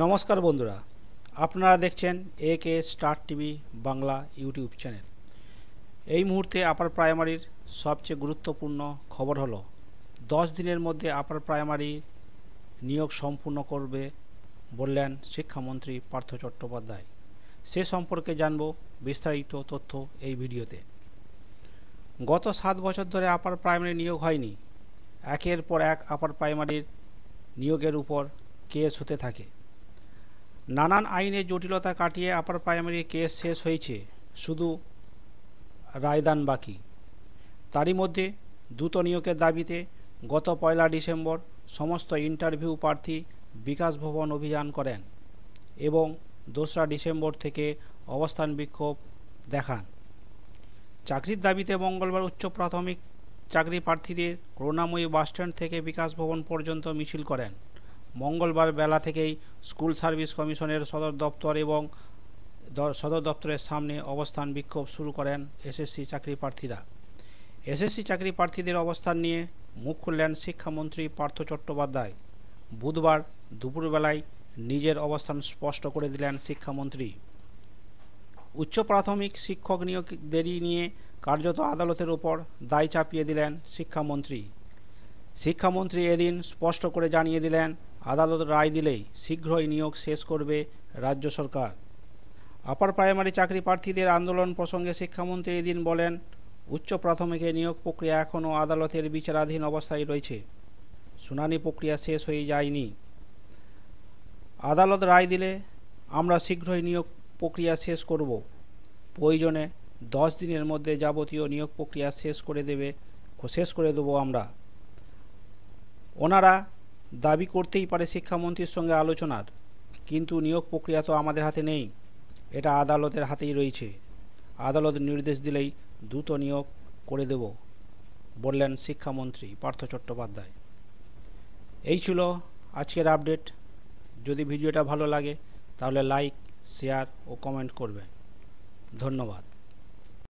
নমস্কার বন্ধুরা, আপনারা দেখছেন একে star TV Bangla YouTube channel. এই মুহূর্তে আপার প্রাইমারির সবচেয়ে গুরুত্বপূর্ণ খবর হলো 10 দিনের মধ্যে আপার প্রাইমারি নিয়োগ সম্পূর্ণ করবে বললেন শিক্ষামন্ত্রী পার্থ চট্টোপাধ্যায়। সে সম্পর্কে জানব বিস্তারিত তথ্য এই ভিডিওতে। গত 7 বছর ধরে আপার প্রাইমারি নিয়োগ হয়নি। একের পর এক আপার প্রাইমারির নিয়োগের উপর কেস হতে থাকে। নানান আইনের জটিলতা কাটিয়ে আপার প্রাইমারি কেস শেষ হয়েছে, শুধু রায়দান বাকি। তারই মধ্যে দ্রুত নিয়োগের দাবিতে গত 1 ডিসেম্বর সমস্ত ইন্টারভিউ প্রার্থী বিকাশ ভবন অভিযান করেন এবং 2 ডিসেম্বর থেকে অবস্থান বিক্ষোভ দেখান। চাকরির দাবিতে মঙ্গলবার উচ্চ প্রাথমিক চাকরি প্রার্থীদের করুণাময়ী বাসস্ট্যান্ড থেকে বিকাশ ভবন পর্যন্ত মিছিল করেন। মঙ্গলবার বেলা থেকেই স্কুল সার্ভিস কমিশনের সদর দপ্তরের সামনে অবস্থান বিক্ষোভ শুরু করেন এসএসসি চাকরি প্রার্থীরা। এসএসসি চাকরি প্রার্থীদের অবস্থান নিয়ে মুখ খুললেন শিক্ষামন্ত্রী পার্থ চট্টোপাধ্যায়। বুধবার দুপুরবেলায় নিজের অবস্থান স্পষ্ট করে দিলেন শিক্ষামন্ত্রী। উচ্চ প্রাথমিক শিক্ষক নিয়োগ দেরি নিয়ে কার্যত আদালতের উপর দায় চাপিয়ে দিলেন শিক্ষামন্ত্রী। শিক্ষামন্ত্রী এদিন স্পষ্ট করে জানিয়ে দিলেন, আদালত রায় দিলেই শীঘ্রই নিয়োগ শেষ করবে রাজ্য সরকার। আপার প্রাইমারি চাকরি প্রার্থীদের আন্দোলন প্রসঙ্গে শিক্ষামন্ত্রী এদিন বলেন, উচ্চ প্রাথমিকে নিয়োগ প্রক্রিয়া এখনও আদালতের বিচারাধীন অবস্থায় রয়েছে। শুনানি প্রক্রিয়া শেষ হয়ে যায়নি। আদালত রায় দিলে আমরা শীঘ্রই নিয়োগ প্রক্রিয়া শেষ করব। প্রয়োজনে 10 দিনের মধ্যে যাবতীয় নিয়োগ প্রক্রিয়া শেষ করে দেবো আমরা। ওনারা দাবি করতেই পারে শিক্ষামন্ত্রীর সঙ্গে আলোচনার, কিন্তু নিয়োগ প্রক্রিয়া তো আমাদের হাতে নেই, এটা আদালতের হাতেই রয়েছে। আদালত নির্দেশ দিলেই দ্রুত নিয়োগ করে দেব বললেন শিক্ষামন্ত্রী পার্থ চট্টোপাধ্যায়। এই ছিল আজকের আপডেট। যদি ভিডিওটা ভালো লাগে তাহলে লাইক, শেয়ার ও কমেন্ট করবেন। ধন্যবাদ।